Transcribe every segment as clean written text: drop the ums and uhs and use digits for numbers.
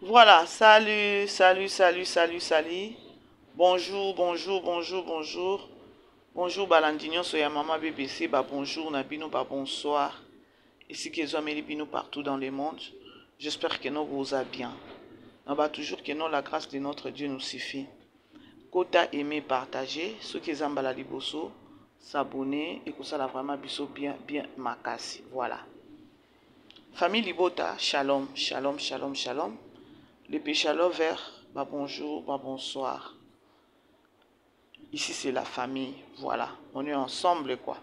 Voilà, salut, salut, salut, salut, salut. Bonjour, bonjour, bonjour, bonjour. Bonjour, Balandignon, soya maman BBC, bah bonjour, Nabino, bah bonsoir. Ici qu'ils ont mis Bino partout dans le monde. J'espère que nous vous allez bien. On va toujours que nous, la grâce de notre Dieu nous suffit. Kota aimer, partager, ceux qui ont la liboso, s'abonner et que ça la vraiment biso bien, bien makasi. Voilà. Famille Libota, shalom, shalom, shalom, shalom. Les péchés vert, bah bonjour, bah bonsoir. Ici c'est la famille, voilà, on est ensemble quoi.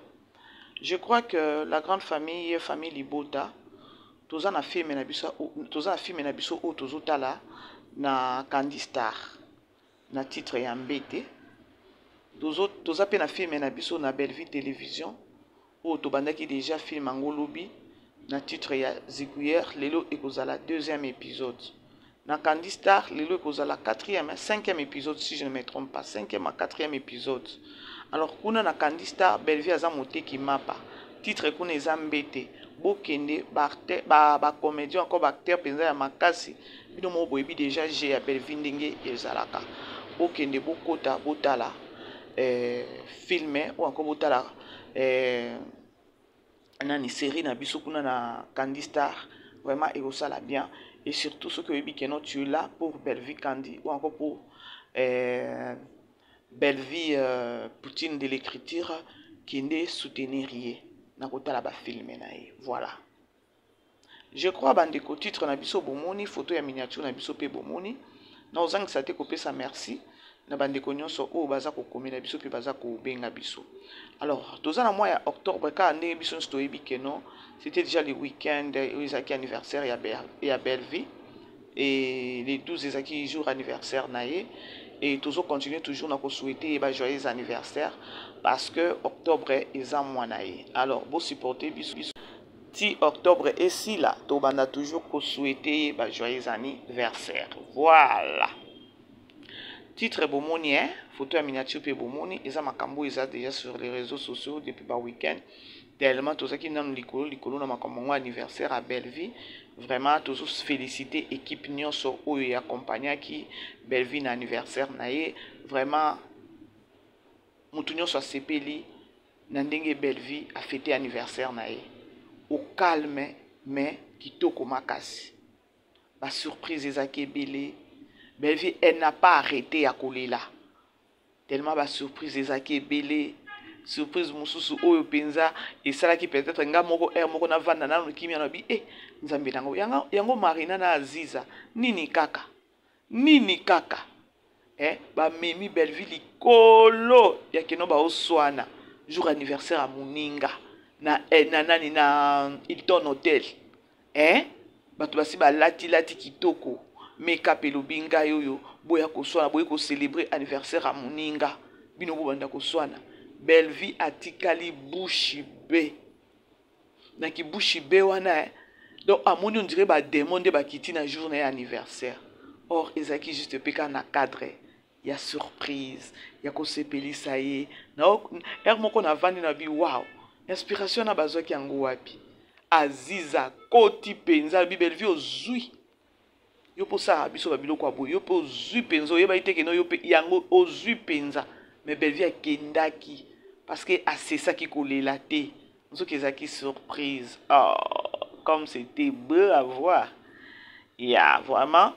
Je crois que la grande famille, famille Libota, tous en fait menabiso, tous en fait menabiso ou tous là na Candy Star, na titre ya mbete. Tous a na fait menabiso na Belleville Télévision, ou to bandaki déjà film angolobi, na titre ya Ziguière, lelo ekozala deuxième épisode. Dans Candy Star, lelo ekozala quatrième, cinquième épisode si je ne me trompe pas, cinquième à quatrième épisode. Alors kuna na Candy Star, Belleville aza moteki mapa. Titre kuna eza mbete. Bokende ba comédien encore ba acteur penza ya makasi. Bino mo boyebi déjà j'ai ya Belleville ndenge ezalaka. Bokende bokota botala filme ou encore botala nani série na biso kuna na Candy Star. Vraiment ekosala bien. Et surtout ceux qui ont tu es là pour Belleville Candy ou encore pour Belleville Poutine de l'écriture qui ne soutenir rien na kota la ba film na ye. Voilà. Je crois bandeko titre na biso bomoni photo ya miniature na biso pe bomoni na ozang sa te kopesa merci na bandeko nyonso o baza ko komela biso pe baza ko benga biso. Alors, toza na mois ya octobre ka ande biso sto yebi que non, c'était déjà le week-end ezaki anniversaire ya Belleville et les 12 ezaki jour anniversaire na ye. Et toujours continuer toujours à souhaiter un joyeux anniversaire parce que octobre est un mois naïe. Alors, vous supportez si octobre est si là, tu vas toujours souhaiter un joyeux anniversaire. Voilà. Titre Bomoni, photo à miniature pe Bomoni, et ça makambo ils a déjà sur les réseaux sociaux depuis le week-end. Tellement tout ça qui n'a l'icolo na makambo anniversaire à Belleville. Vraiment tous féliciter équipe nyonso oyo ya accompagner qui Belleville na anniversaire na ye. Vraiment mutu nyonso asepeli na ndenge Belleville a fêté anniversaire na ye. Au calme mais kitoko makasi. Ba surprise ezaki ebele. Belleville elle n'a pas arrêté à kolela. Tellement ba surprise ezaki ebele. Surprise mususu oyo penza et ça qui peut-être nga moko moko na vanda na kimia na bi nzambe nango yango Marina na Aziza nini kaka ba memi Belleville kolo ya keno ba oswana jour anniversaire à Muninga na nani na Hilton Hotel bato basi ba lati kitoko make-up elobinga yoyo boya koswana boya ko célébrer anniversaire à Muninga bino bobanda koswana Belleville atikali bouche be na ki bouche be wana donc amoni on dirait ba demande ba kiti na journée anniversaire or ezaki juste peka na cadre ya surprise ya ko sepelisa ye na moko na vandi na bi wow inspiration na bazwaki yango wapi Aziza koti penza bi Belleville ozui yo posa biso ba biloko abo yo po ozui penza oyeba ite keno yo pe yango ozui penza. Mais Belleville kendaki parce que asesaki kolela te nzoki ezaki surprise. Oh, comme c'était beau à voir. Yeah, vraiment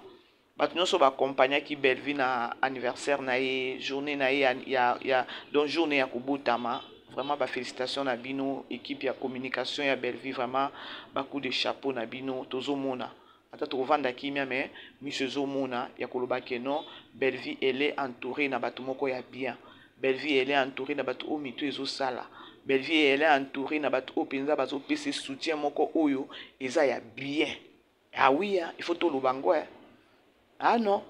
bato nyonso baakompagnaki Belleville na anniversaire na ye journée na ye ya donc journée ya kobotama. Vraiment ba félicitations na bino équipe ya communication ya Belleville. Vraiment ba coup de chapeau na bino tozomona ata tokovanda kimia mais miso ezomona ya koloba ke non Belleville elle est entourée na bato moko ya bien. Belleville elle est entourée na bato o mito ezosala. Belleville elle est entourée na bato o penza bazo pese soutien moko oyo eza ya bien. Ah oui, il faut tout le bango. Ah non.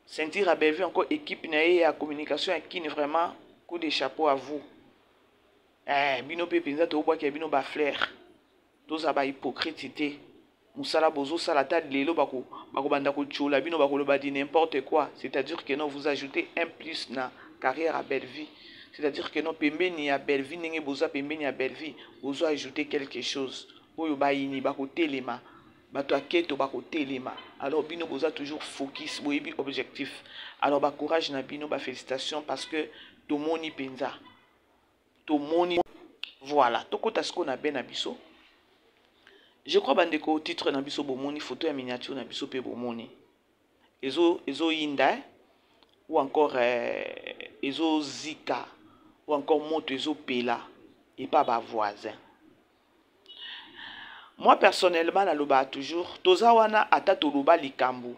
Sentir à Belleville encore équipe na ya communication qui est vraiment coup de chapeau à vous. Bino pe penza to bois ki bino ba flair. Toza ba hypocrite. Musala bozo sala ta lelo bako banda ko chola bino bako loba di n'importe quoi. C'est-à-dire que non vous ajoutez un plus na carrière à Belleville. C'est-à-dire que non pembeni à Belleville nenge boza pembeni à Belleville bozo ajouter quelque chose. Oyo ba ini bako telema bato aketo bakotelema. Alors bino boza toujours focus boyebi objectif. Alors ba courage na bino, ba félicitations parce que tomoni penza. Tomoni voilà, tokota siko na ben na biso. Je crois bandeko au titre na biso bomoni photo ya miniature na biso pe bomoni. Ezo yinda ou encore ezo zika ou encore moto ezo pela et pas ba voisin. Moi personnellement naloba toujours toza wana ata toloba likambo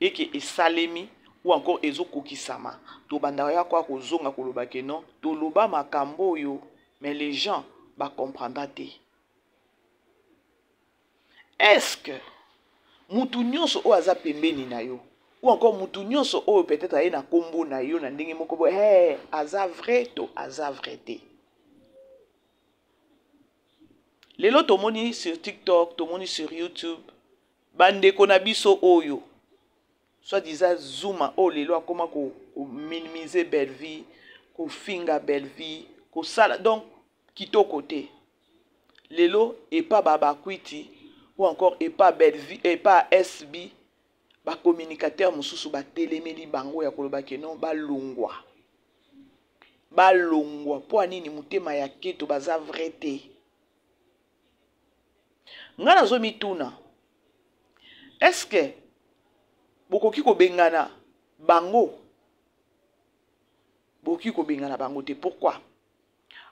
et que esalemi ou encore ezo kokisama to banda ya kwa kozonga koloba ke non toloba makambo yo mais les gens ba comprendre te. Est-ce que mutu nyonso o aza pembeni na yo ou encore mutu nyonso o peut-être aye na kombo na yo na ndenge moko bo aza vrai to aza vrai te. Lelo tomoni sur TikTok, tomoni sur YouTube, bandeko na biso oyo. Soit disant Zuma, oh lelo akoma ko minimiser belle vie, ko finga belle vie, ko sala donc kitoko te. Lelo et pas baba kwiti ou encore et pas belle vie et pas SB, ba communicateur mususu ba telemeli bango ya koloba ke non ba longwa. Ba longwa po anini mutema ya keto baza vrai te. Nga nazo mituna. Est-ce que bokoki ko bengana bango? Bokoki ko bengana bango te. Pourquoi?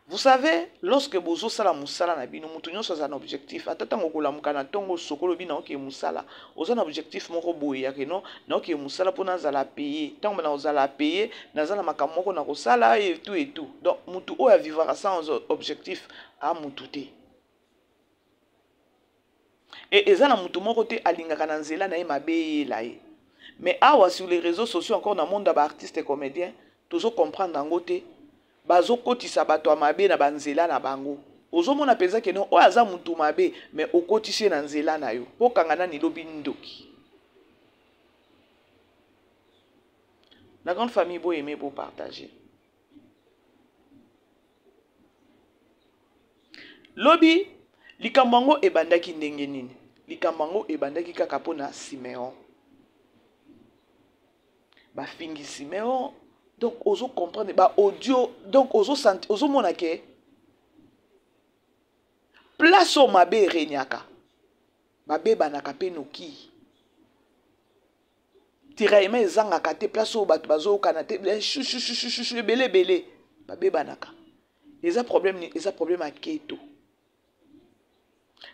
Vous savez, lorsque bozo sala musala na bino mutu nyonso za na objectif, atatango kolamuka na tongo sokolo bina oke musala, oza na objectif moko boye ya keno, na oke musala pona zala payer. Tango na ozala payer, na zala makambo moko na kosala et tout et tout. Donc mutu oya vivra sans objectif a mutu te. Et ezana mutu moko te alingaka na nzela na ye mabe la ye. Mais awa sur les réseaux sociaux encore na monde ba artistes et comédiens, tozo comprendre ngo te. Bazo kotisa bato mabe na banzela na bango. Ozo mona peza ke no o aza mutu mabe mais okotisi na nzela na yo. Okanga ni lobi ndoki. La grande famille bo aimer bo partager. Lobi likambango ebandaki ndenge nini? Likambango ebandaki kaka pona Simeon. Ba fingi Simeon. Donc ozo comprendre ba audio donc ozo sentir ozo mona ke place o mabe renyaka. Mabe banaka pe noki. Tiraima ezanga kate place o bato bazo kanate chou belé. Mabe banaka. Eza problème a keto.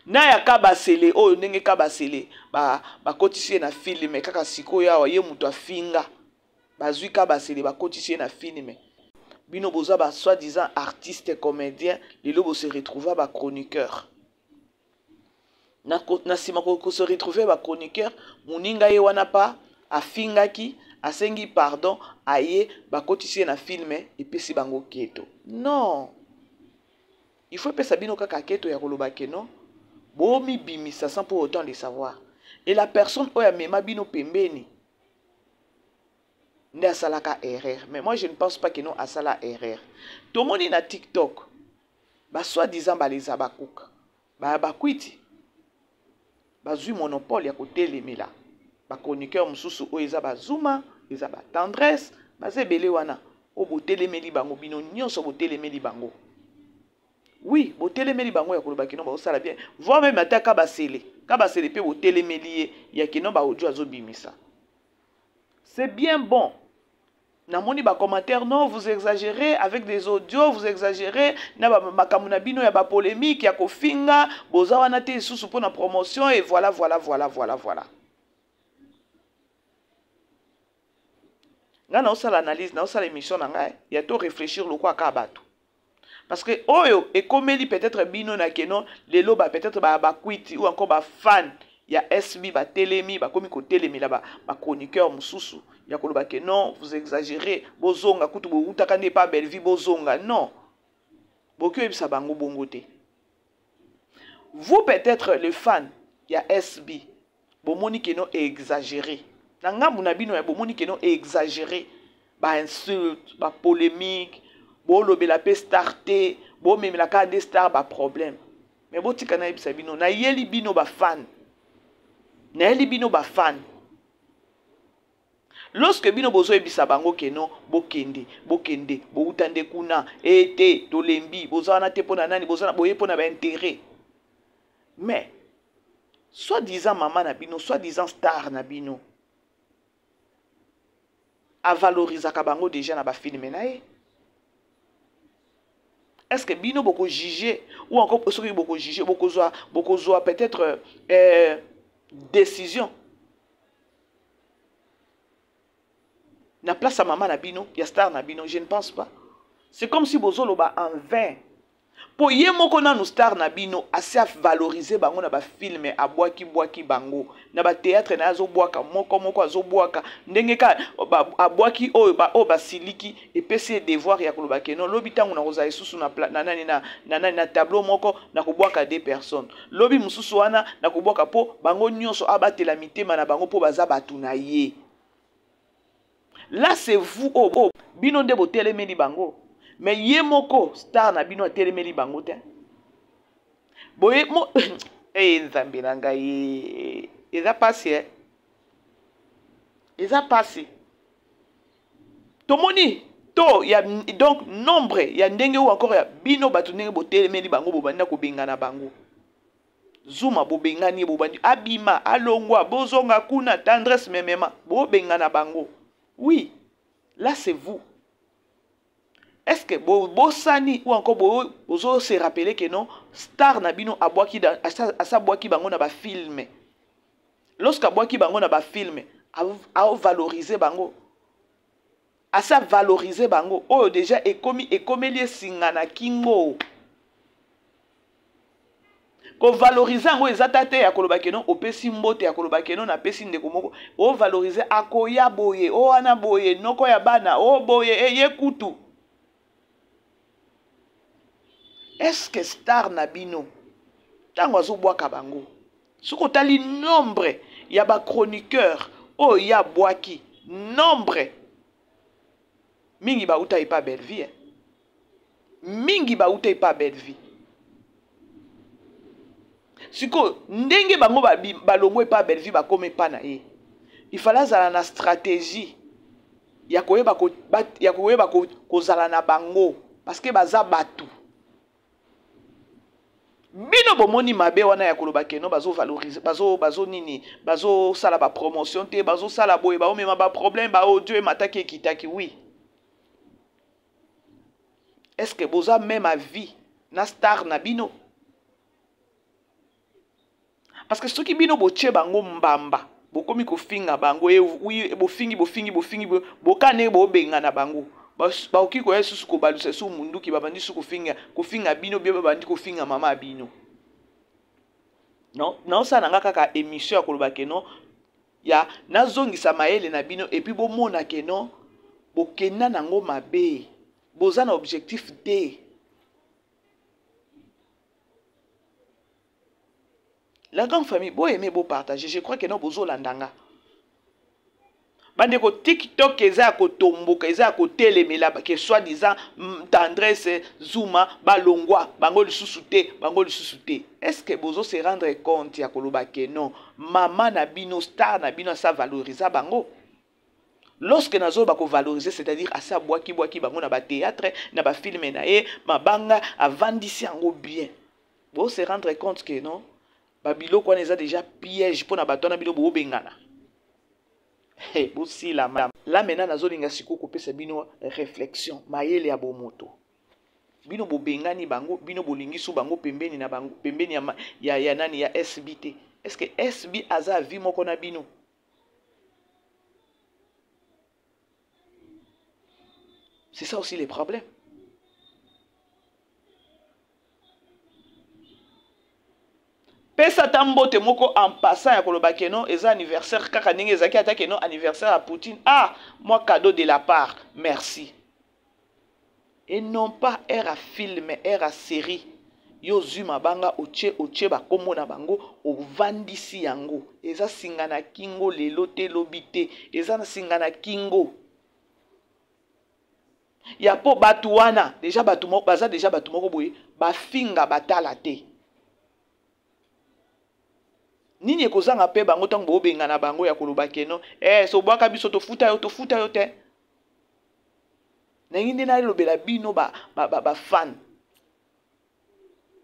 Na ya kabasele oyo ndenge kabasele ba kotisi na filme kaka sikoyo awa ye mutu afinga bazui kabasele ba kotisi na filme bino boza ba soi-disant artiste comédien lelo bo se retrouver ba chroniqueur na sima ko se retrouver ba chroniqueur muninga ye wana pa afingaki asengi pardon aye ba kotisi na filme epesi bango keto. Non, il faut pesa bino kaka keto ya koloba ke non. Bomi bimisa sans pour autant le savoir. Et la personne oya mema bino pembeni nde asalaka erreur. Mais moi je ne pense pas que non asala erreur. Tout le monde na TikTok. Ba soi-disant ba les abakuka. Ba bakwiti. Ba zui monopole ya kotelemela. Ba chroniqueur mususu o eza ba Zuma, eza ba tendresse, ba zebele wana. O botelemeli bango bino nyonso botelemeli bango. Oui, botelemeli bango ya koloba kino ba osala bien. Voir même ata kabasele pe botelemeli ya kino ba audio azobimisa. C'est bien bon. Na moni ba commentaire non, vous exagérez avec des audios, vous exagérez na ba makamuna bino ya ba polémique ya kofinga, boza wana te susu pour na promotion et voilà. Nga na osala analyse, na osala émission na ngai, ya to réfléchir lo kwa ka bato. Parce que oyo ekomeli peut-être bino na keno lelo ba peut-être ba kwiti ou encore ba fan ya SB ba telemi ba komi ko telemi là ba chroniqueur mususu ya koloba ke non vous exagérez bozonga kutu bo utaka ne pas belle vie bozonga non bokyo ebisa bango bongo te. Vous peut-être le fan ya SB bomoni ke non exagéré na ngambu na bino ya bomoni ke non exagéré ba insulte ba polémique bo lobela pe starté bo memela ka des stars ba problème mais botika na ibisa bino na yeli bino ba fan nayeli bino bafan. Lorsque bino bozo ebisa bango keno bokende boutande kuna ete tolembi boza na te pona nani boza na boye pona ba intérêt. Mais soi-disant maman na bino, soi-disant star na bino a valoriser bango déjà na ba film na ye. Est-ce que bino boko juger ou encore ceux qui boko juger boko zo peut-être décision na place à maman na bino, ya star na bino, je ne pense pas. C'est comme si bozo loba en vain. Po ye moko na no star na bino assez à valoriser bango na ba film a boaki bango na ba théâtre na zo boaka moko azo boaka ndenge ka a boaki o ba siliki et pesi devoir ya koloba ke non lobi tangu na roza isusu na na tableau moko na ko boaka deux personnes lobi mususu wana na ko boaka po bango nyonso abatela mitema na bango po baza batu na ye. Là c'est vous bino nde botelemeli bango. Mais ye moko star na bino atelemeli bango te. Boye mo nzambe na ngai eza passé. Eza passé. Tomoni to ya donc nombre ya ndenge ou encore ya bino batu ndenge botelemeli bango bobanda ko bengana bango. Zuma bobengani bobandi abima alongwa bozonga kuna tendresse memema bobengana bango. Oui, là c'est vous. Est-ce que Bossani ou encore Bozo se rappeler que non, star Nabino a boaki asa boaki bango na ba film. Lorsque boaki bango na ba film, a valoriser bango. Asa valoriser bango. Oh déjà ekomi lié singana kingo. Ko valoriser ngo ezatate ya koloba kenon opesi mbote ya koloba kenon na pesi ndeko moko o valoriser akoya boye o ana boye noko ya bana o boye ye kutu. Est-ce que star nabino tango azo boaka bango soko tali nombre ya ba chroniqueur o ya boaki nombre mingi ba uta pas belle vie mingi ba uta pas belle vie. Siko ndenge bango balongwe pa belle vie ba kome pa na ye. Il fallait zala na stratégie ya koyeba ko zala na bango parce que baza batu. Bino bomoni mabe wana ya koloba keno bazo valoriser bazo nini bazo sala ba promotion te bazo sala boye ba omema ba problème ba audio mataki ekitaki oui. Est-ce que boza même à vie na star na bino? Parce que ceux qui bino boche bango mbamba bokomi ko finga bango oui bofingi bokane bo benga na bango ba oki ko yesu ko balusa su mundu ki babandi su ko finga bino bia babandi ko finga mama bino. Non ça nanga kaka émission ya koloba keno ya nazongisa maele na bino et puis bomona keno bokenda nango mabe boza na objectif te. La grande famille, beau aimer, beau partager. Je crois que non, bozo landanga. Bande ko TikTok, eza ko tombo, eza ko telemela, que soi-disant tendresse, Zuma, balongwa, bango le sous-souté. Est-ce que bozo se rendre compte ya koloba que non, maman nabino, star nabino, ça valoriser bango? Lorsque nazo bako valoriser, c'est-à-dire à ça boaki bango na ba théâtre, na ba film na ye, mabanga avandisi ango bien. Bozo se rendre compte que non. Babilo kwa neza déjà piège pour na batona bilo bo bengana. Hey, bosi la madame. Là maintenant nazo linga siko ko pesa bino réflexion, mayele ya bomoto. Bino bo bengani bango, bino bo lingisu bango pembeni na bango, pembeni ya nani ya SBT. Est-ce que SB aza vi moko na bino? C'est ça aussi les problèmes. Pesa tambote moko en passant ya koloba keno eza anniversaire kaka ndenge ezaki ata keno anniversaire à Poutine. Ah, moi cadeau de la part. Merci. Et non pas era film, era série. Yo zuma banga oche ba kombo na bango o vandisi yango. Eza singana kingo lelo te lobite. Eza singana kingo. Ya po batu wana, déjà batu moko baza déjà batu moko boye, ba finga batala te. nini ekozanga pe bango tango bobenga na bango ya koloba keno so bwaka biso tofuta yo te na nginde na lobela bino ba fan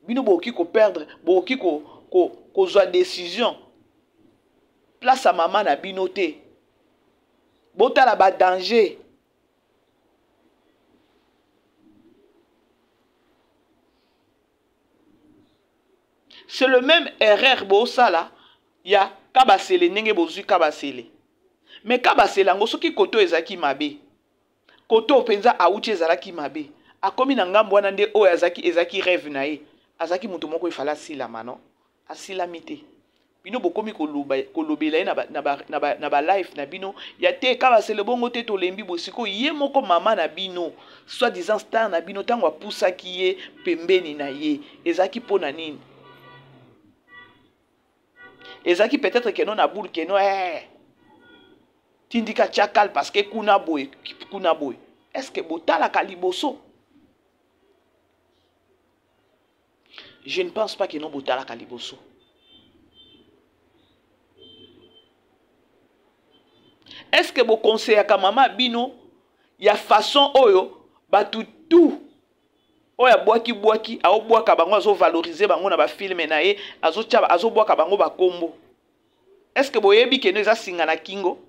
bino boki ko perdre boki ko zwa décision place à maman na bino te botala ba danger. C'est le même erreur bosala ya kabasele ndenge bozui kabasele. Mais kabasele ngo soki koto ezaki mabe. Koto penza auti ezalaki mabe. Akomi na ngambo wana nde oyo ezaki rêve na ye. Azaki mutu moko ifala sila mano. Asila mite. Bino bokomi kolobela ye na ba life na bino ya te kabasele bongo te tolembi bosiko ye moko mama na bino soit disant star na bino tango apusaki ye pembeni na ye ezaki pona nini. Ezaki peut-être que non na boule que non tindika chakal parce que kuna boy. Est-ce que botala kaliboso? Je ne pense pas que non botala kaliboso. Est-ce que vous conseillez à maman bino ya façon oyo batu tout oya boaki ao boaka bango azo valoriser bango na ba film na ye azo boaka bango ba kombo? Est-ce que boyebi ke no eza singa na kingo?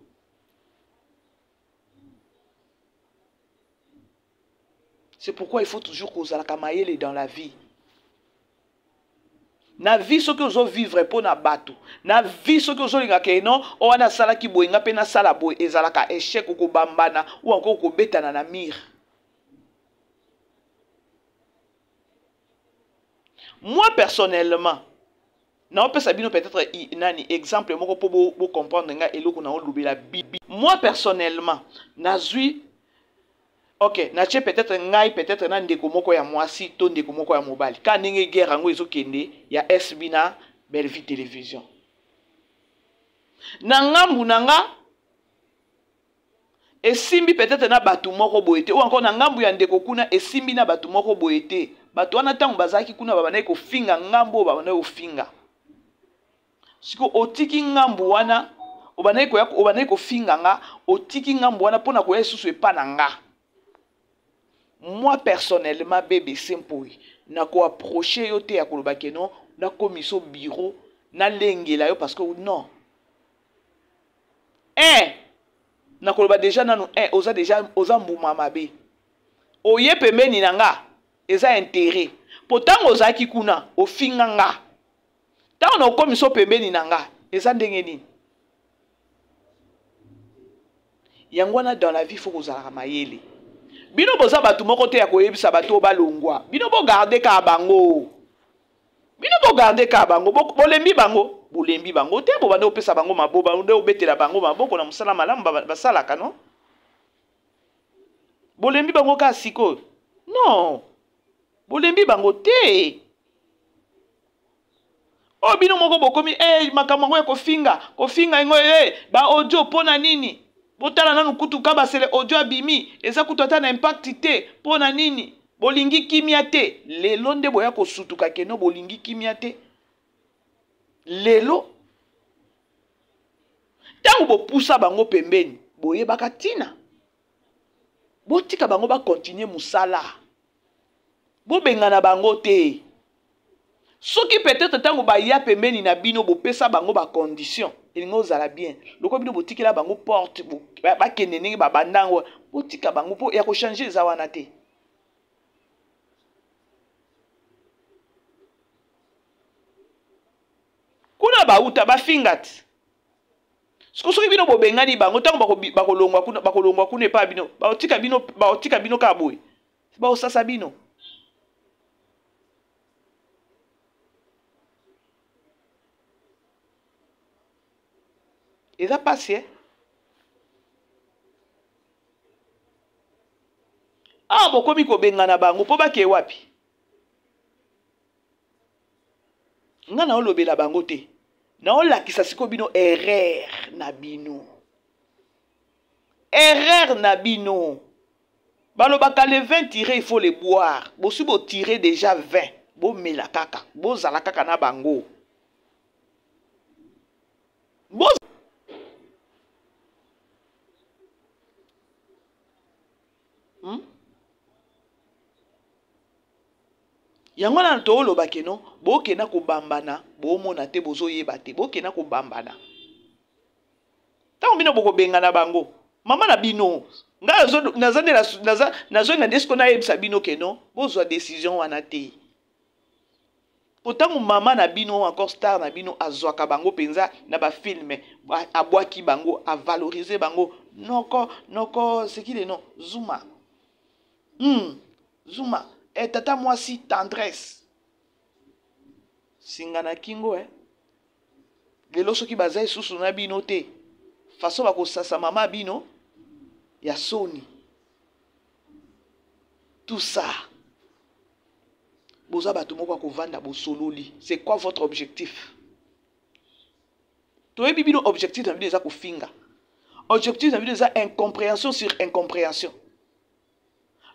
C'est pourquoi il faut toujours kozala kamayele dans la vie. Na vie ce que ozo vivre pour na bato. Na vie ce que ozo linga ke non o wana sala ki boyenga pe na sala boy ezalaka échec ko bambana ou encore ko betana na mire. Moi personnellement, na opesa bino peut-être nani exemple moko po bo comprendre nga eloko na olubela bibi. Moi personnellement, nazui OK, na che peut-être ngai peut-être na ndeko moko ya mwasi to ndeko moko ya mobali. Ka ndenge guerre ngo ezokende ya SB na Bellevue télévision. Na ngambu nanga esimbi peut-être na batu moko boyete ou encore na ngambu ya ndeko kuna esimbi na batu moko boyete. Batu wana tango bazaki kuna babana ko finga ngambo babana ko finga. Siko otiki ngambu wana obana ko finga nga otiki ngambu wana pona ko yesusu epa na nga. Moi personnellement bébé simple na ko approcher yo te ya koloba ke non na komiso bureau na lengela yo parce que non na koloba déjà nanu oza déjà oza mbuma mabe oye pembeni na nga eza intérêt pourtant ozaki kuna ofinga nga tango na komiso pembeni na nga eza ndenge nini yango wana dans la vie faut kozala mayele. Bino boza batu moko te ya koyebisa bato balongwa. Bino bo garder ka bango. Bino bo garder ka bango. Bolembi bango. Bolembi bango te bo bande opesa bango maboba nde obetela bango maboko na musala malamu basalaka no. Bolembi bango ka siko. Non. Bolembi bango te. Oh bino moko bokomi makambo ya kofinga ngo ba audio pona nini? Botala nanu kutu kabasele audio abimi eza kutu ata na impact te pona nini bolingi kimia te lelo nde boya kosutuka keno bolingi kimia te lelo tango bopusa bango pembeni boyebaka tina botika bango ba continuer musala bobengana bango te soki peut-être tango ba ya pembeni na bino bopesa bango ba condition elingo ozala bien loko bino botikela bango porte ba kende ndenge ba bandango botika bango po ya ko changer eza wana te. Kuna ba uta ba fingati soki bino bobengani bango tango bakolongwa kuna epa bino baotika bino ka boye baosasa bino. Eza passé. Bokomi ko bengana bango po bake wapi? Nga na olobela bango te. Na olakisa siko bino erreur na bino. Erreur na bino. Balobaka les 20 tirés il faut les boire. Bosu bo tirer déjà 20. Bo mela kaka. Bo zala kaka na bango. Boz yango na tooloba keno bokena kobambana bomona te bozoyeba te bokena kobambana ntango bino bokobengana bango mama na bino nga nazoi na desko nayebisa bino keno bozwa décision wana te potango mama na bino encore star na bino azwaka bango mpenza na bafilme abwaki bango avalorize bango noko sekile no Zuma Zuma tata mwasi tendresse singa na kingo lelo soki baza lisusu na bino te façon bakosasa mama bino ya soni tout ça boza bato moko akovanda bosololi. C'est quoi votre objectif? Toyebi bino objectif na bino eza kofinga. Objectif na bino eza incompréhension sur incompréhension.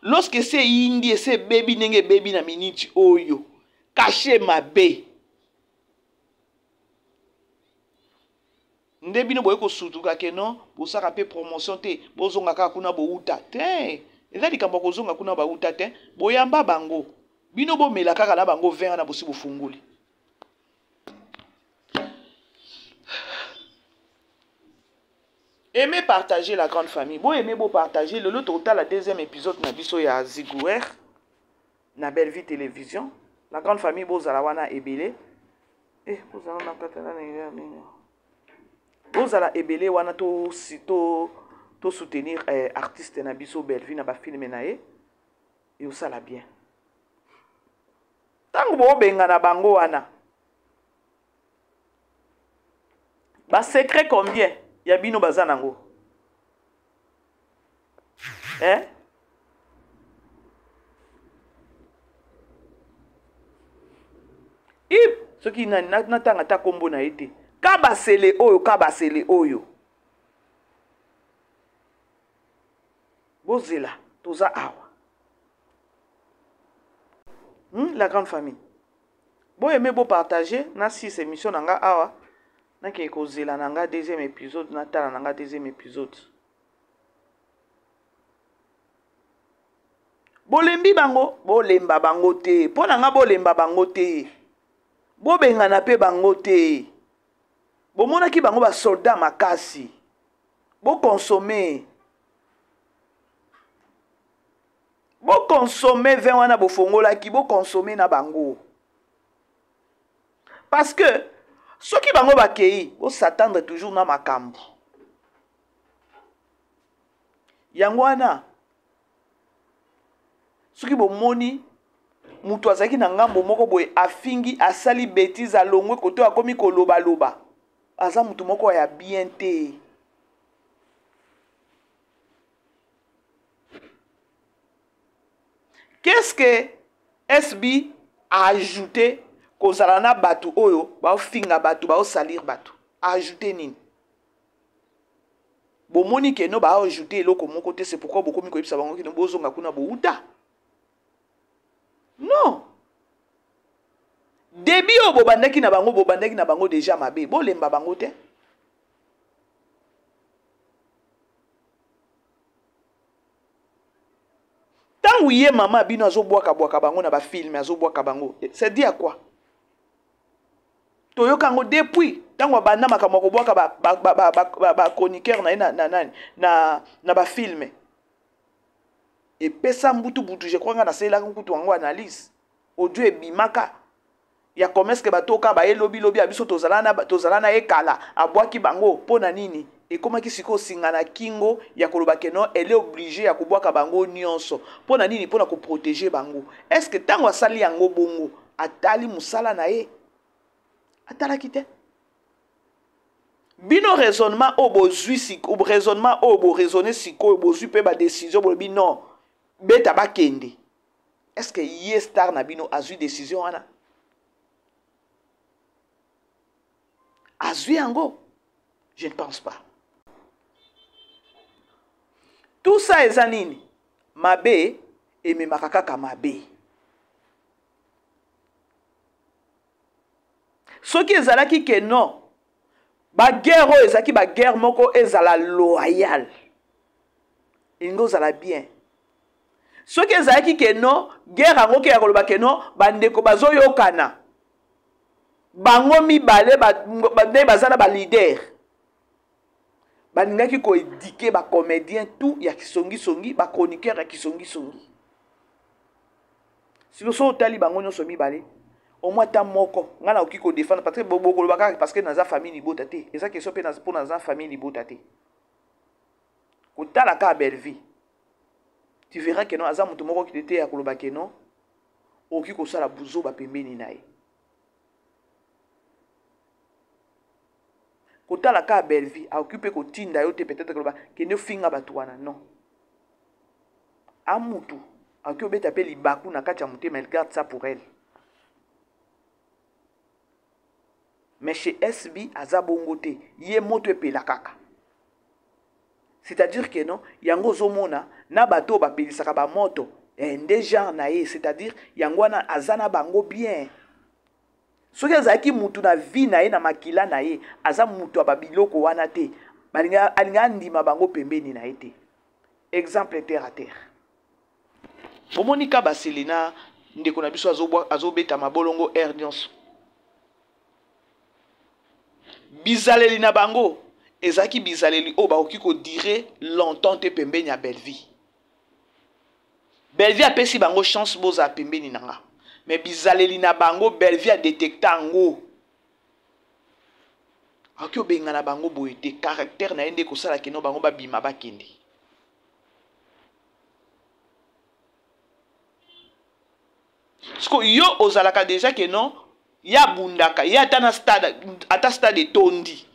Lorsque c'est indi et c'est baby nenge baby na minute oyo caché mabe nde bino boye kosutuka ke non bosaka pe promotion te bozonga kaka kuna bouta te eza likambo kozonga kuna bauta te boyamba bango bino bomela kaka na bango vin na bosi bofunguli. Aimez partager la grande famille. Bon, aimez beau partager. Le total, la deuxième épisode, na biso ya Zigouer, na Belle Vie Télévision. La grande famille, beau zalawana ebele. Beau zalawana katana na beau zala ebele wana to soutenir artiste na biso Belle Vie na ba film na ye. Et ça la bien. Tango bo benga na bango wana. Ba secret combien? Yabino bazanango. Ce qui n'a ta combo na été. Kabasele oyo. Bozela, toza awa. La grande famille. Bon aimer beau partager na 6 émissions nanga awa. Nake kozela nanga deuxième épisode na tala nanga deuxième épisode. Bolembi bango, bolemba bango te. Po nanga bolemba bango te. Bobenga na pe bango te. Bomona ki bango ba soldat makasi. Bo consommer. Bo consommer vin wana bo fongola ki bo consommer na bango. Parce que ceux qui bango bakei, vous s'attendre toujours na makambo. Yangwana. Ceux qui bon moni, mutu azaki na ngambo moko boye afingi asali bêtise alongwe koto akomi koloba loba. Aza mutu moko ya bien te. Qu'est-ce que SB a ajouté? Kozalana batu oyo ba finga batu ba salir batu ajouter nini bomoni ke no ba ajouter eloko moko te. C'est pourquoi beaucoup mi ko yebisa bango ke no bozonga kuna bouta non début o bobandaki na bango déjà mabe bolemba bango te. Tangu ye mama bino azobwaka bango na ba film azobwaka bango, c'est dit à quoi? Toyokango depuis tango banda makambo ko bwaka ba chroniqueur na ba film et pesa mbutu je crois nga na sela kutu wango analyse audio ebimaka ya commerce ke batoka ba elobi abiso tozalana ekala abwaki bango pona nini et comment ki siko singana kingo ya koloba keno elle est obligée ya kobwaka bango nyonso pona nini pona ko protéger bango. Est-ce que tango asali yango bongo atali musala na ye atala kite bino raisonnement au bozui siko raisonnement au bo raisonner siko bozui pe ba décision bo bi non beta ba kende. Est-ce que ye star na bino azui décision ana azui yango? Je ne pense pas. Tout ça est anini mabe et me makaka mabe. Ce qui est zalaki que non Ba guerre oyo ezaki ba guerre moko ezala loyal. Ingo zala bien. Soki ezalaki ke non, guerre ango ke ya koloba ke non, bandeko bazoyokana. Bango mibale bazana ba leader. Balingaki ko éduquer ba comédien tout ya kisongi songi, ba chroniqueur ya kisongi songi. Si nous sommes tali bango nyonso mibale, au moins ta moko, ngana oki ko défendre parce que beaucoup le bakaka parce que dans sa famille ni botate. Et ça question pe pour dans sa famille ni botate. Ko tala ka belle vie. Tu verras que non aza mutu moko ki tete ya koloba ke non, oki ko sala buzo ba pembeni nae. Kota la ka belle vie a occupé ko tinda yo te peut-être que ne finga batwana non. Amutu a occupé beta pe libaku na kati ya mutema, elle garde ça pour elle. Mais chez SB aza bongote ye moto pe la kaka. C'est-à-dire que non, yango zomona na bato ba pelisaka ba moto déjà na ye, c'est-à-dire yango na azana bango bien. Soki azaki mutu na vie na ye na makila na ye, aza mutu ababiloko wana te, alinga ndima bango pembeni na ye te. Exemple terre à terre. Omoni ka baselina ndeko na biso azobeta mabolongo air nyonso. Bizaleli na bango ezaki bizaleli o baoki ko dire longtemps te pembeni ya Belleville. Belleville apesi bango chance boza pembeni nanga. Mais bizaleli na bango Belleville a détecté ango. Aki obenga na bango boyete caractère na ende ko sala keno bango ba bima ba kende. Sko yo ozalaka déjà que non ya bundaka ya ata stade tondi.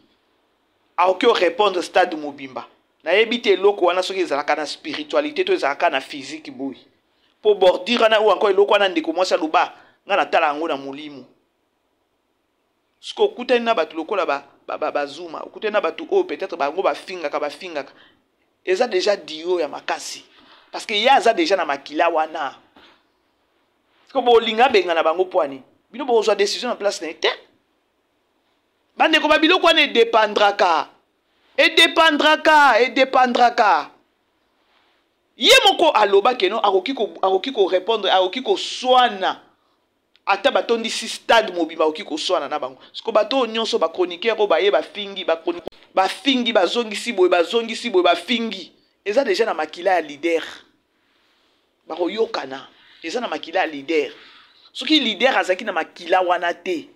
Aoki o répondre stade mobimba. Na yebite loko wana soki ezalaka na spiritualité to ezalaka na physique boy. Po bordir na ou encore eloko wana ndeko mwasi aluba nga na tala yango na molimo. Sko kutani na batu lokola ba zuma, kutani na batu o peut-être bango ba finga. Eza déjà dio ya makasi. Parce que ya za déjà na makila wana. Sko bo linga benga na bango poani. Bino bo zo décision en place na été. Bande ko ba biloko wana dépendra ka. Et dépendra ka. Ye moko aloba keno akoki ko répondre akoki ko soana ata batondi si stade mobimba akoki ko soana na bango siko bato nyonso ba chroniqueur ko baye ba fingi bazongisi boye ba fingi eza déjà na makila ya leader ba koyokana eza na makila ya leader soki leader azaki na makila wana te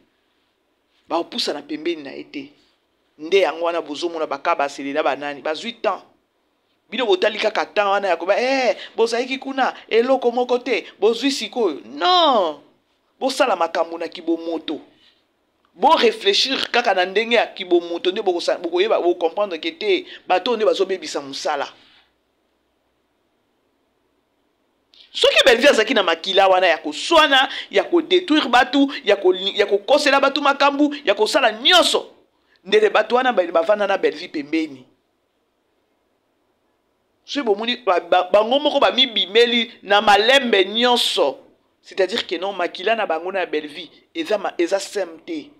ba opusa na pembeni na ete nde yango wana bozomona bakaba selena banani ba 8 ans. Bino botali kaka temps wana ya koba bozalaki kuna eloko moko te bozwi sikoyo non bosala makambo na kibomoto bo réfléchir kaka na ndenge ya kibomoto nde bokoyeba bo comprendre que te bato nde bazobebisa musala soki Belleville azaki na makila wana ya koswana ya kodétruire batu ya kokosela batu makambu ya kosala nyonso ndele batu wana bavanda na Belleville pembeni. Si bomoni bango moko ba mibimeli na malembe nyonso, c'est-à-dire que non makila na bango na Belleville eza semte.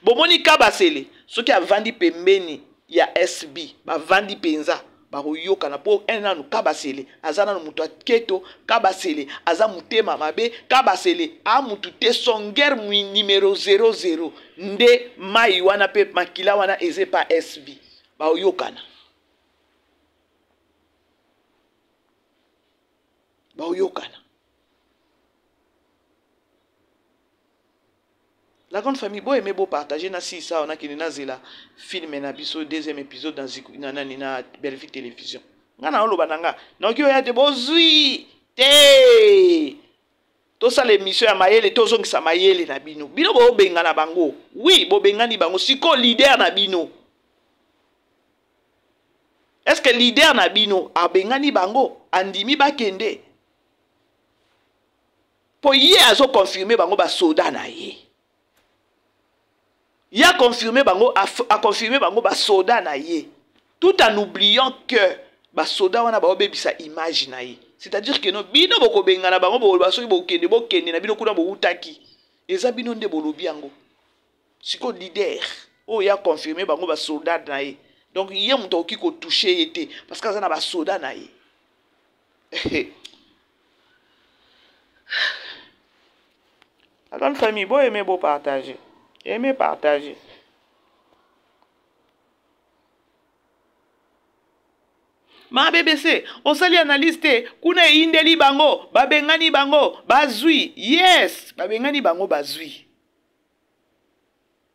Bomoni kabasele soki avandi pembeni ya SB ba vandi penza ba koyoka na po enanu kabasele azana no mutu aketo kabasele aza mutema mabe kabasele a mutu te songer numéro 00 nde mai wana pe makila wana eze pa SB ba oyokana. La grande famille, bon aimer beau partager na si ça on a qui na zela film na biso deuxième épisode dans na Belleville télévision. Ngana oloba nanga na okyo ya te bozui te to ça l'émission ya mayele to zongisa mayele na bino bino bo benga na bango oui bo benga ni bango siko leader na bino. Est-ce que leader na bino a benga ni bango andimi bakende po ye azo confirmer bango ba soda na ye. Il a confirmé bango a confirmé bango ba soda na ye tout en oubliant que ba soda wana ba obebisa image na ye. C'est-à-dire que no bino boko benga na bango bo basoki bokende na bino kuna bo utaki eza bino nde bolobi yango. siko leader oyo ya confirmer bango ba soldat na ye. Donc il y a muto ki ko toucher été parce que ça na ba soldat na ye. La grande famille, bon aimer beau partager. Aimer partager. Ma BBC, on sali analyse te, kuna indeli bango, babengani bango, bazui. Yes, babengani bango bazui.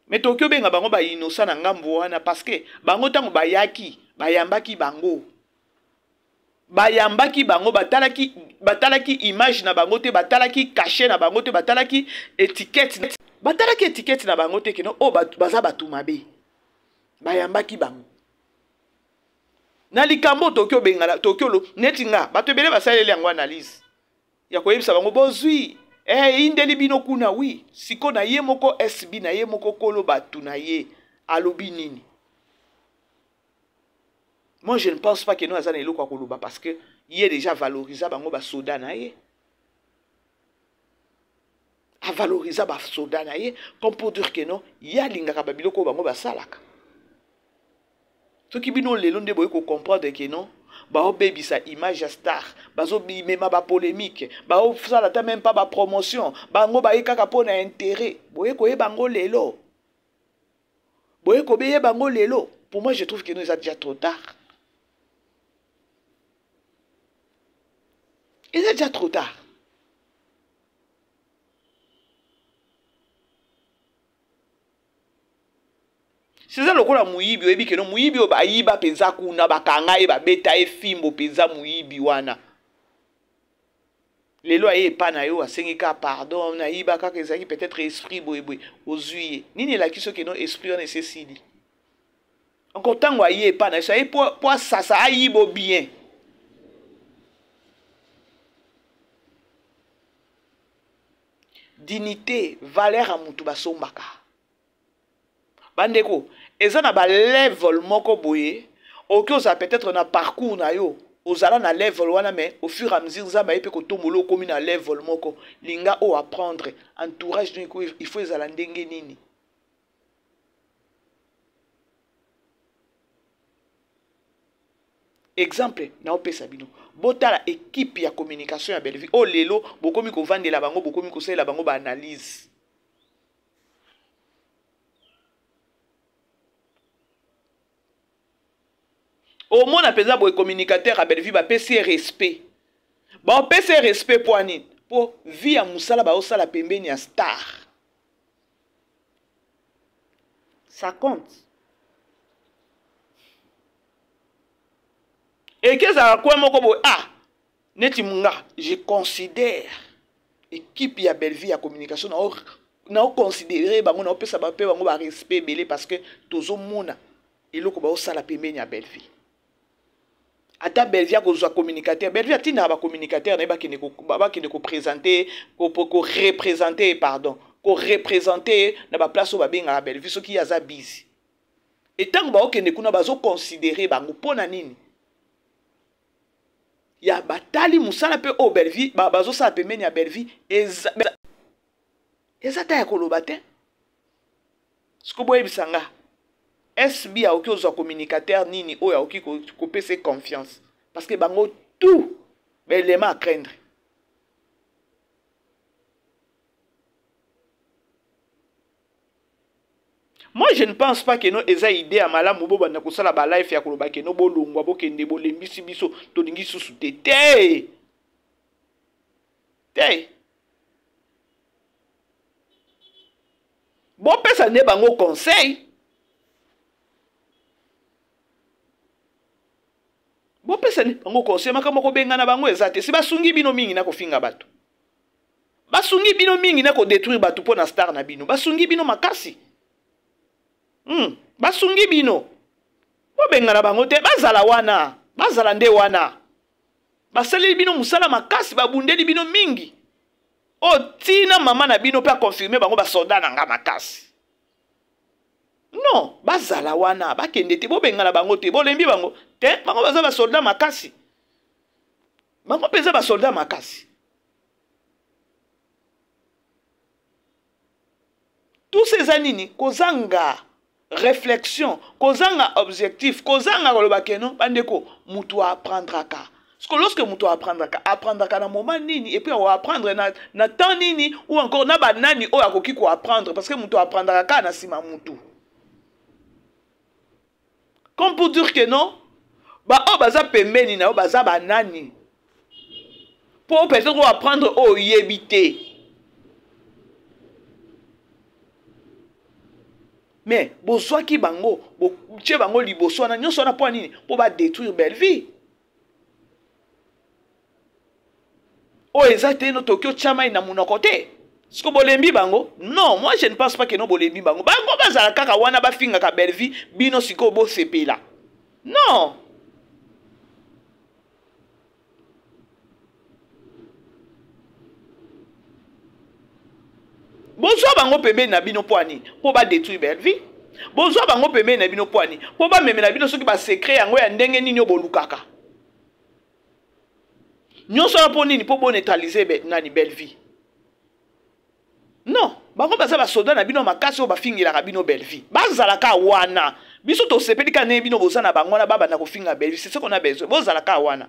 Mais Tokyo benga bango ba innocent na ngambo wana parce que bango tango bayaki, bayambaki bango. Bayambaki bango batalaki image na bango te, batalaki cachet na bango te, batalaki étiquette. Batalaki étiquette na bango te keno o baza batu mabe. Bayambaki bango. Na likambo Tokyo bengala Tokyo lo netinga bato ebele basaleli yango analyse ya koyebisa bango bozwi indeli bino kuna wi siko na ye moko SB na ye moko kolo batu na ye alobi nini. Moi je ne pense pas que nous azana eloko koloba parce que il est déjà valorisé bango ba soda na ye a valoriser ba soda na ye comme pour dire que non ya lingaka ba biloko bango ba salaka. Ce qui bino lelo nde boye ko comprendre que non ba obebisa image star bazo bimema ba polémique ba ofsala ta même pas ba promotion bango ba yekaka pona intérêt boye ko yebango lelo boye ko beye bango lelo. Pour moi je trouve que nous est déjà trop tard. Il est déjà trop tard. C'est ça le coup la muibi oyebi que non muibi ba yiba penza kuna bakanga e ba beta e fimbo penza muibi wana. Lelo aye pa na yo asengika pardon na yiba kaka ezaki peut-être esprit boye ozuye. Nini la kiso que non esprit on esesili. Encore tango aye pa na ça e pour ça ayibo bien. Dignité, valeur à mutu basombaka. Bandeko, eza na ba level moko boye, oki oza peut-être na parcours na yo, ozala na level wana mais au fur et à mesure za ba yepe ko tomolo komi na level moko, linga o apprendre, entourage donc il faut ezala ndenge nini. Exemple, na opesa bino. Botala équipe ya communication ya Belleville. O lelo, bokomi ko vandela bango, bokomi ko sela bango ba analyse. Au monde apesa boy communicateur à Belleville ba PC respect. Ba PC respect pour ani. Pour vie ya musala ba osala pembeni ya star. Ça compte. Et que ça quoi moko boy neti munga je considère équipe ya Belleville ya communication na considérer bango na opesa ba pe bango ba respect belé parce que tozo mona eloko ba osala pembeni ya Belleville. Ata Belleville ko zo communicateur Belleville tina ba communicateur na ba kene ko présenter ko représenter pardon ko représenter na ba place ba benga à Belleville so ki ya za busy. Et tant ba okene kuna bazo considérer bango pona nini ya batali musala pe o Belleville bazo sala pembeni ya Belleville ezata ya koloba te siko boye bisanga SB a oki ozo communicateur nini o ya oki ko pese confiance parce que bango tout l'élément à craindre. Moi je ne pense pas que no eza idée à malamu bo banda ko sala ba life ya koloba ke no bolongwa bo kende bo lembisi biso to lingi susu te. Bon pesa ne bango conseil. Bon pesa ne bango conseil makamo ko benga na bango ezate si basungi bino mingi na ko finga bato. Basungi bino mingi na ko détruire bato po na star na bino. Basungi bino makasi. Basungi bino. Bo benga na bango te bazala wana. Bazala nde wana. Basali bino musala makasi babundeli bino mingi. O tina mama na bino pe confirmer bango ba soldat na nga makasi. Non, bazala wana bakende te bo benga na bango te bo lembi bango te bango baza ba soldat makasi. Bango peza ba soldat makasi. Tous ces eza nini kozanga réflexion kozanga objectif kozanga koloba keno bandeko mutu apprendraka. Parce que lorsque mutu apprendraka na moment nini et puis on va apprendre na temps nini ou encore na banani o akoki ko apprendre parce que mutu apprendraka na sima mutu. Comme pour dire que non ba o baza pembeni na o baza banani pour peut-être apprendre o yebité. Mais bozwa ki bango tche bango liboso na nyonso na po nini po ba détruire belle vie. O ezate no Tokyo chama ina munoko te. Siko bolembi bango? Non, moi je ne pense pas que no bolembi bango. Bango bazala kaka wana ba finga ka belle vie bino siko bo sepela. Non. Bonsoir bango pembe na bino poani po ba détruire belle vie. Bonsoir bango pembe na bino poani po ba meme na bino soki ba secret yango ya ndenge nini obolukaka. Nyonso na po nini po bo neutraliser nani belle vie. Non, bango baza ba soda na bino makasi o ba fingila ka bino belle vie. Bazalaka wana. Biso to sepeli ka ne bino boza na bango na baba na ko finga belle vie. C'est ce qu'on a besoin. Bozalaka wana.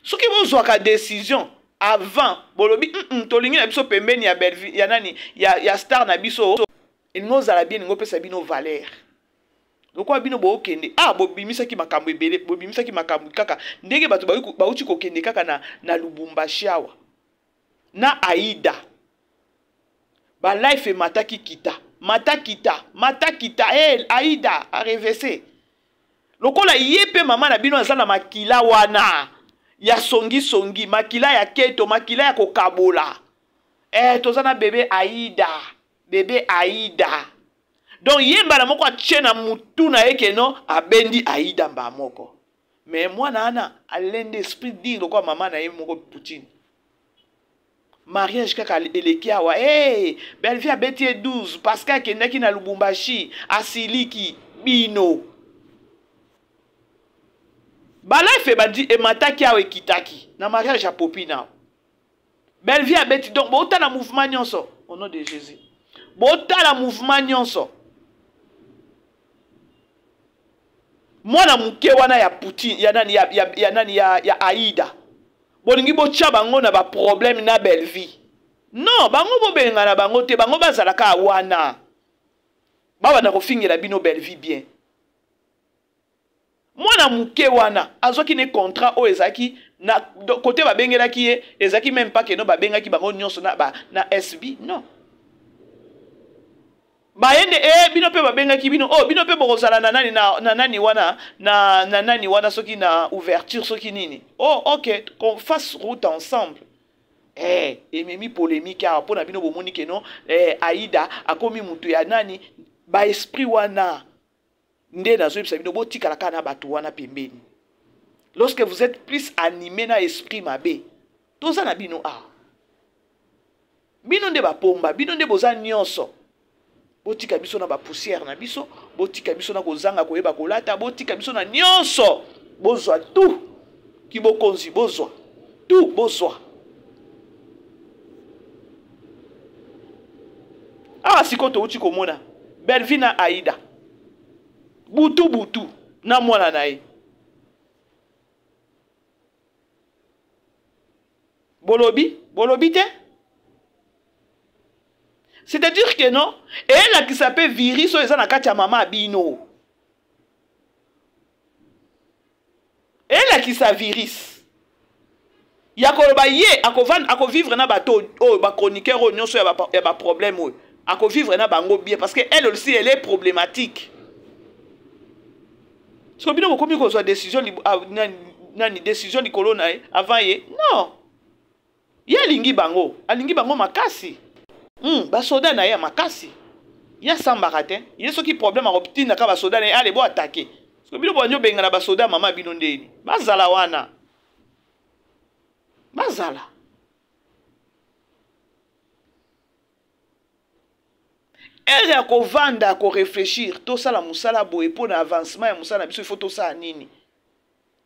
Ce qui vous a une décision avant, bolobi, tolingi na biso pembeni ya belvi, ya nani, ya star na biso, il nous a la bien ngope sa bino valeur. Donc quoi bino bo kende, bobimisa ki makambo ebele, bobimisa ki makambo kaka, ndenge bato ba uti ko kende kaka na Lubumbashi awa. Na Aïda. Ba life mataki kita, Aïda a reversé. Lokola yepe mama na bino azala makila wana. Ya songi makila ya keto makila ya kokabola tozana bébé Aïda donc yemba na moko achena mutu na yeke no abendi Aïda mba moko mais moi ana alende esprit dire quoi maman na ye moko Poutine mariage kaka eleki awa belle vie abeti 12 parce que akendaki na Lubumbashi asiliki bino bala fe badi e mataki awe kitaki na mariage a popina belle vie abeti donc bota na mouvement nyonso au nom de Jésus bota la mouvement nyonso mwana muke wana ya Poutine ya nani ya Aïda bolingi bocha bango na ba problème na belle vie non bango bobenga na bango te bango bazalaka wana baba na kofingela bino belle vie bien. Mwana muke wana azoki ne contrat o ezaki na côté ba bengelaki ye ezaki même pas que no ba bengaki bango nyonso na SB non ba yende bino pe ba bengaki bino bino pe bokozala na nani wana na nani wana soki na ouverture soki nini OK qu'on fasse route ensemble ememi polémique a pona bino bomoni ke non Aïda akomi mutu ya nani ba esprit wana. Lorsque vous êtes plus animé na esprit mabe, tout ça na bino bino nde ba pomba, bino nde boza nyonso. Botika biso na ba poussière na biso, botika biso na kozanga koyeba kolata, botika biso na nyonso. Bozwa tout ki bokonzi bozwa. Tout bozwa. Sikoto uti komona. Belle vie na Aïda. Butu na mwana na ye bolobi te c'est-à-dire que non elle qui s'appelle virus so eza na kati ya mama bino elle qui sa virus ya koloba ye ako vivre na bato ba chroniqueur nyonso ya ba problème ako vivre na bango bien parce que elle aussi elle est problématique. Si vous avez une décision, décision de colonne avant, non. Il y a lingi bango makasi. Basoda na ya makasi. Il y a sambaratin. Il y a ce qui problème à obtenir na ka basoda na allez bo attaquer. Si vous avez benga na basoda mama binondeni. Bazala wana. Bazala. Elle a ko vanda ko réfléchir tout ça la musala boye pour l'avancement ya musala biso il faut tout ça nini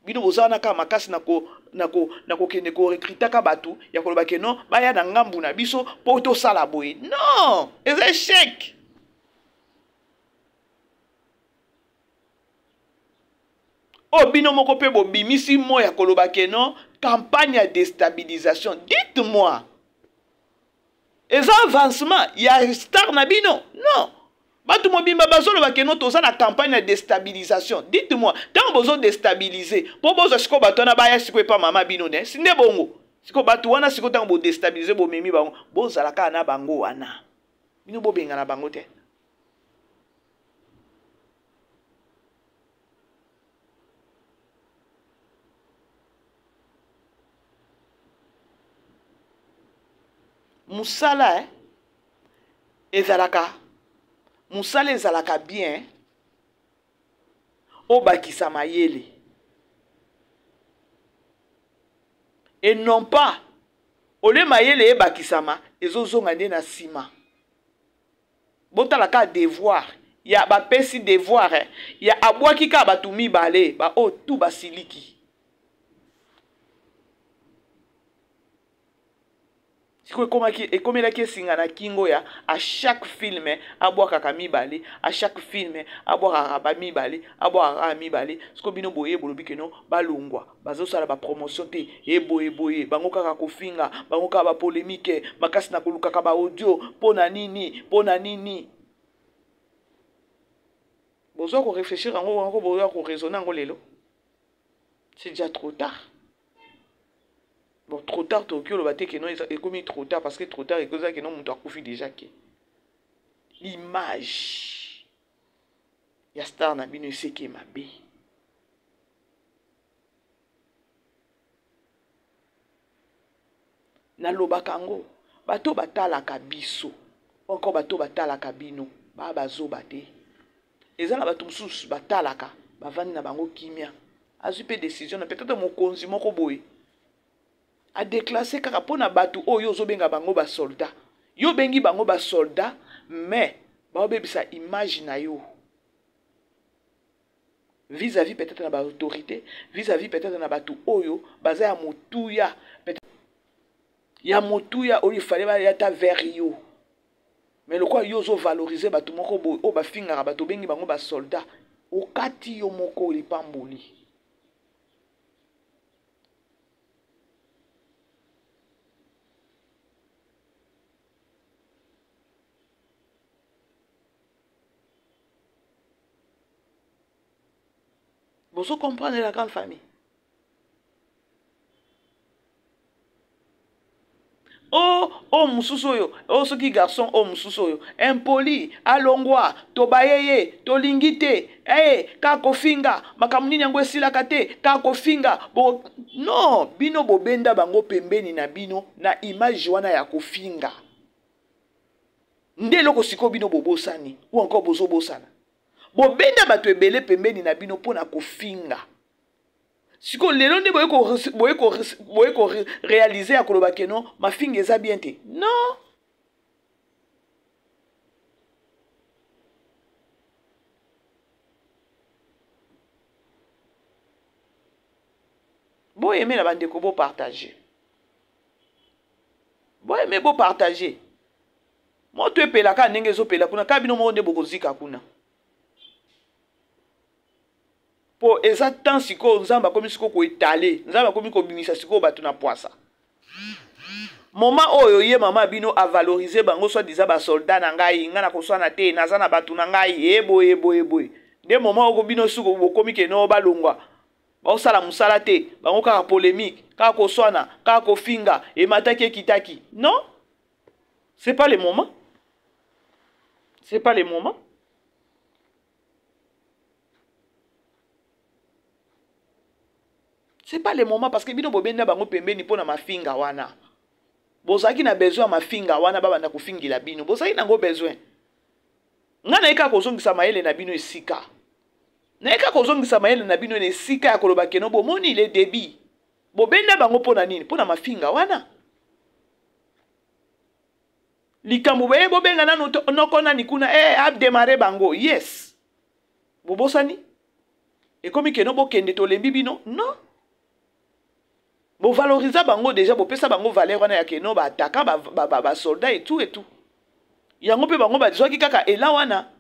bino bozana ka makasi nako kende ko recruter ka batu ya koloba ke non baya na ngambu na biso po to sala boye. Non, c'est échec. Oh bino moko pe bo bimisi mo ya koloba ke non campagne de déstabilisation. Dites-moi. Et ça avancement, il y a star na bino? Non. Batu mobimba bazolo bakeno toza na campagne de déstabilisation. Dites-moi, tant besoin de déstabiliser. Pour bozo siko bato na baya siko pa mama bino ne. Sinde bongo. Siko batu wana siko tant bo déstabiliser bo memi bango. Boza la ka na bango wana. Bino bo benga na bango te. Musala ezalaka. Musala ezalaka bien. Obakisa mayele. Et non pas. Ole mayele ebakisama. Ezozonga nde na sima. Botalaka devoir. Ya ba pesi devoir. Ya abwaki ka batu mibale. Ba o tu basiliki. Et comme il a qui singana kingo ya à chaque film à boire kakami balé à chaque film à boire arabami balé à boire arami balé ce que bino boye bolobi que non balungwa bazo sala ba promotion te eboye bango kaka kofinga bango kaka ba polémique makasi na koluka ka ba audio pona nini bozo ko réfléchir ngo bozo ko raisonner ngo lelo c'est déjà trop tard. Bon, trop tard, Tokyo, le bâté, non, est commis trop tard, parce que trop tard, et que ça, que non, mon doit confier déjà que. L'image. Il y a star, n'a bien, c'est qui m'a bé. Na lobakango, bato batala kabiso, encore bato batala kabino, bazo bate. Et ça, la bato sous batalaka, bavani na bango kimia. Azupe décision, peut-être mon konzi, mon koboy. A déclassé kaka pona batu o yo zo benga bango ba soldat. Yo bengi bango ba soldat, mais ba obebisa image na yo. Vis-à-vis peut-être na ba autorité, vis-à-vis peut-être na batu oyo, baza ya motuya, peut-être ya motuya o il fallait ba yata vers yo. Mais le quoi yo zo valoriser batu moko boy o ba finga batu bengi bango ba soldat. O kati yo moko li pamboli. Vous comprenez la grande famille. Oh, mususoyo. Oh, ce qui garçon, oh, mususoyo. Impoli, alongwa, tobayeye, tolingite, kako finga, makamuni ngwe silakate, kako finga. Bo, non, bino bobenda bango pembeni na bino, na image wana ya kofinga. Nde loko siko bino bobosani, ou encore bozo bosana. Bobenda bato ebele pembeni na bino pona kofinga. Siko lelo nde boye ko réaliser ya koloba ke non ma finga eza bien te. Non. Boye aimer la bande ko bo partager. Boye aimer bo partager. Mo to epela ka ndenge zo pela kuna ka bino mo nde bokozika kuna. Po exactement siko nzamba komi siko ko étaler nzamba komi ko bimisa siko batu na poisa moment oyo ye mama bino a valoriser bango soit disant ba soldat na ngai ngana ko swana te naza na batu na ngai eboye de moment oko bino suko bokomi ke no balongwa ba osala musala te bango kaka polémique kaka ko swana kaka ko finga e mataki kitaki. Non, c'est pas le moment, c'est pas le moment. C'est pas le moment parce que bino bobenda bango pembeni pona mafinga wana. Bozaki na besoin mafinga wana baba na kufingila bino. Bozaki nango besoin. Ngana eka kozongisa mayele na bino esika. Na eka kozongisa mayele na bino esika ya koloba keno bomoni le débit. Bobenda bango pona nini? Pona mafinga wana. Likambo beye bobenga nanu noko nani kuna a démarrer bango. Yes. Bobosani. Et comme il y a un kende to lembi bino, non. Bo valoriser bango déjà, bo pesa bango valeur wana ya keno ba attaquant ba soldat et tout et tout. Yango pe bango ba disoki kaka ela wana.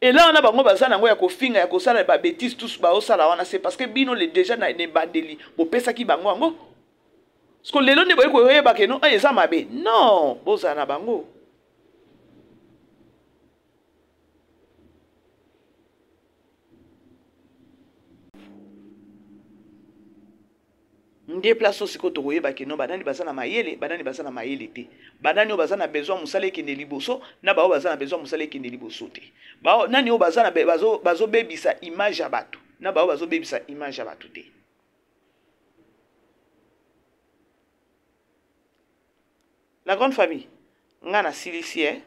Ela wana bango baza nango ya kofinga ya kosala ba bêtises tous ba osala wana, c'est parce que bino le déjà na ne bandeli. Bo pesa ki bango yango. Parce que lelo ne boye ko yeba keno eza mabe. Non, boza na bango. Nde place aussi ko tokoye ba keno banani baza na mayele, banani baza na mayele te. Banani o baza na besoin musale ki ne liboso, na ba o baza na besoin musale ki ne liboso te. Ba nani o baza na bazo bebisa image ya bato, na ba o bazo bebisa image ya bato te. La grande famille, nga na silisi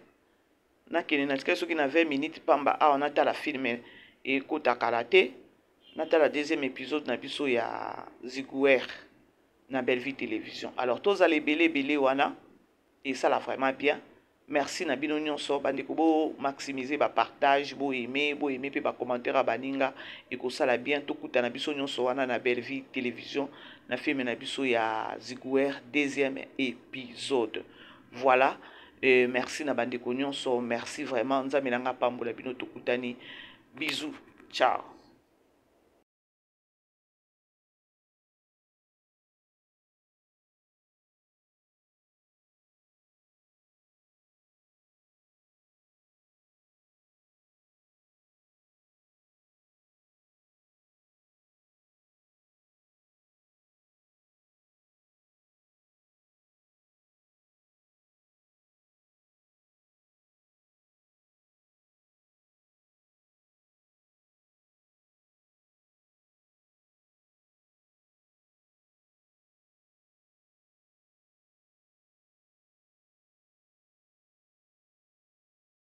na kene na tika soki na 20 minutes pamba a on a la film et kota karaté, na la deuxième épisode na biso ya Ziguer na Belle Vie Télévision. Alors tous allez belé wana et ça la vraiment bien. Merci na bino nyonso bandeko bo maximiser ba partage, bo aimer pe ba commentaire baninga et ko ça la bien to kuta na biso nyonso wana na Belle Vie Télévision na film na biso ya Ziguer deuxième épisode. Voilà. Merci na bandeko nyonso, merci vraiment nzambe nanga pambola bino to kutani. Bisous. Ciao.